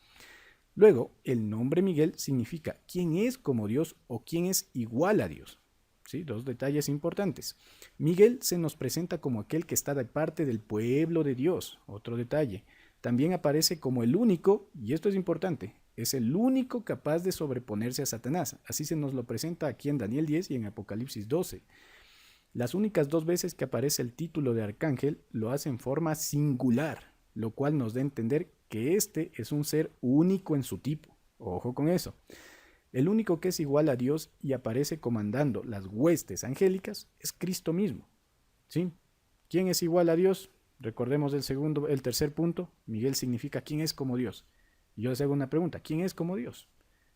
Luego, el nombre Miguel significa quién es como Dios o quién es igual a Dios. ¿Sí? Dos detalles importantes. Miguel se nos presenta como aquel que está de parte del pueblo de Dios. Otro detalle. También aparece como el único, y esto es importante, es el único capaz de sobreponerse a Satanás. Así se nos lo presenta aquí en Daniel 10 y en Apocalipsis 12. Las únicas dos veces que aparece el título de arcángel lo hace en forma singular, lo cual nos da a entender que este es un ser único en su tipo. Ojo con eso. El único que es igual a Dios y aparece comandando las huestes angélicas es Cristo mismo. ¿Sí? ¿Quién es igual a Dios? Recordemos el tercer punto. Miguel significa quién es como Dios. Y yo les hago una pregunta. ¿Quién es como Dios?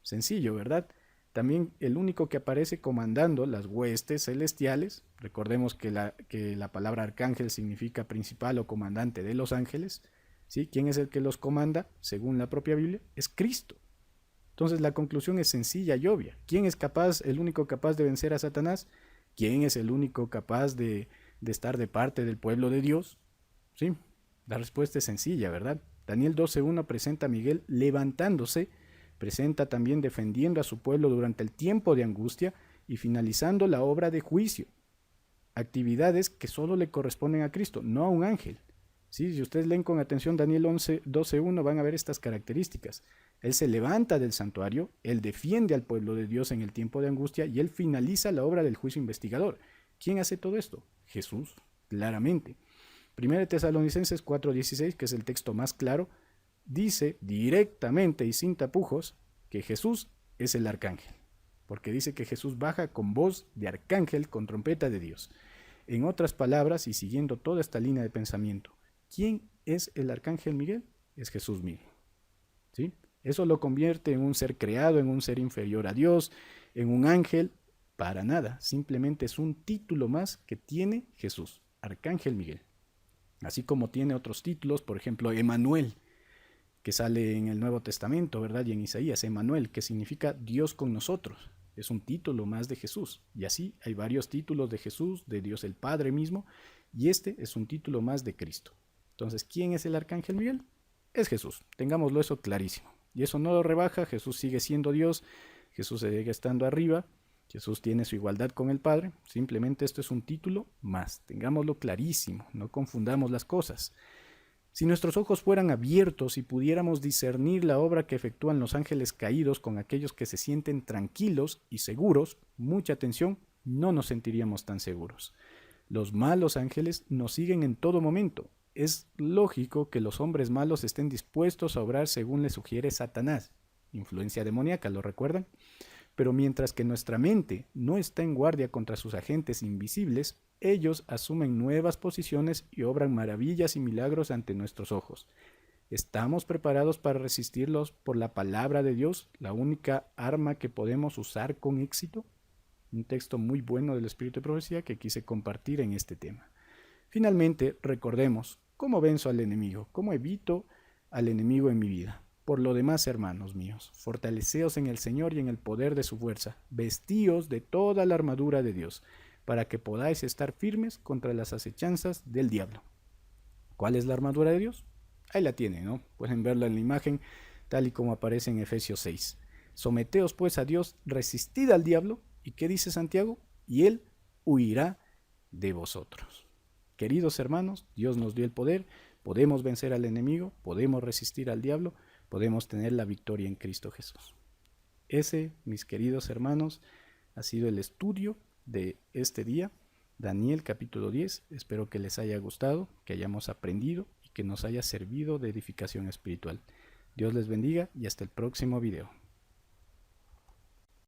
Sencillo, ¿verdad? También el único que aparece comandando las huestes celestiales. Recordemos que la palabra arcángel significa principal o comandante de los ángeles. ¿Sí? ¿Quién es el que los comanda? Según la propia Biblia, es Cristo. Entonces la conclusión es sencilla y obvia. ¿Quién es el único capaz de vencer a Satanás? ¿Quién es el único capaz de estar de parte del pueblo de Dios? Sí, la respuesta es sencilla, ¿verdad? Daniel 12.1 presenta a Miguel levantándose, presenta también defendiendo a su pueblo durante el tiempo de angustia y finalizando la obra de juicio. Actividades que solo le corresponden a Cristo, no a un ángel. ¿Sí? Si ustedes leen con atención Daniel 11, 12:1, van a ver estas características. Él se levanta del santuario, él defiende al pueblo de Dios en el tiempo de angustia y él finaliza la obra del juicio investigador. ¿Quién hace todo esto? Jesús, claramente. 1 Tesalonicenses 4:16, que es el texto más claro, dice directamente y sin tapujos que Jesús es el arcángel, porque dice que Jesús baja con voz de arcángel, con trompeta de Dios. En otras palabras, y siguiendo toda esta línea de pensamiento, ¿quién es el arcángel Miguel? Es Jesús mismo. ¿Sí? Eso lo convierte en un ser creado, en un ser inferior a Dios, en un ángel, para nada. Simplemente es un título más que tiene Jesús, arcángel Miguel. Así como tiene otros títulos, por ejemplo, Emanuel, que sale en el Nuevo Testamento, ¿verdad? Y en Isaías, Emanuel, que significa Dios con nosotros. Es un título más de Jesús. Y así hay varios títulos de Jesús, de Dios el Padre mismo, y este es un título más de Cristo. Entonces, ¿quién es el arcángel Miguel? Es Jesús. Tengámoslo eso clarísimo. Y eso no lo rebaja, Jesús sigue siendo Dios, Jesús sigue estando arriba, Jesús tiene su igualdad con el Padre, simplemente esto es un título más. Tengámoslo clarísimo, no confundamos las cosas. Si nuestros ojos fueran abiertos y pudiéramos discernir la obra que efectúan los ángeles caídos con aquellos que se sienten tranquilos y seguros, mucha atención, no nos sentiríamos tan seguros. Los malos ángeles nos siguen en todo momento. Es lógico que los hombres malos estén dispuestos a obrar según les sugiere Satanás, influencia demoníaca, ¿lo recuerdan? Pero mientras que nuestra mente no está en guardia contra sus agentes invisibles, ellos asumen nuevas posiciones y obran maravillas y milagros ante nuestros ojos. ¿Estamos preparados para resistirlos por la palabra de Dios, la única arma que podemos usar con éxito? Un texto muy bueno del Espíritu de Profecía que quise compartir en este tema. Finalmente, recordemos cómo venzo al enemigo, cómo evito al enemigo en mi vida. Por lo demás, hermanos míos, fortaleceos en el Señor y en el poder de su fuerza, vestíos de toda la armadura de Dios, para que podáis estar firmes contra las acechanzas del diablo. ¿Cuál es la armadura de Dios? Ahí la tienen, ¿no? Pueden verla en la imagen, tal y como aparece en Efesios 6. Someteos pues a Dios, resistid al diablo, ¿y qué dice Santiago? Y él huirá de vosotros. Queridos hermanos, Dios nos dio el poder, podemos vencer al enemigo, podemos resistir al diablo, podemos tener la victoria en Cristo Jesús. Ese, mis queridos hermanos, ha sido el estudio de este día, Daniel capítulo 10. Espero que les haya gustado, que hayamos aprendido y que nos haya servido de edificación espiritual. Dios les bendiga y hasta el próximo video.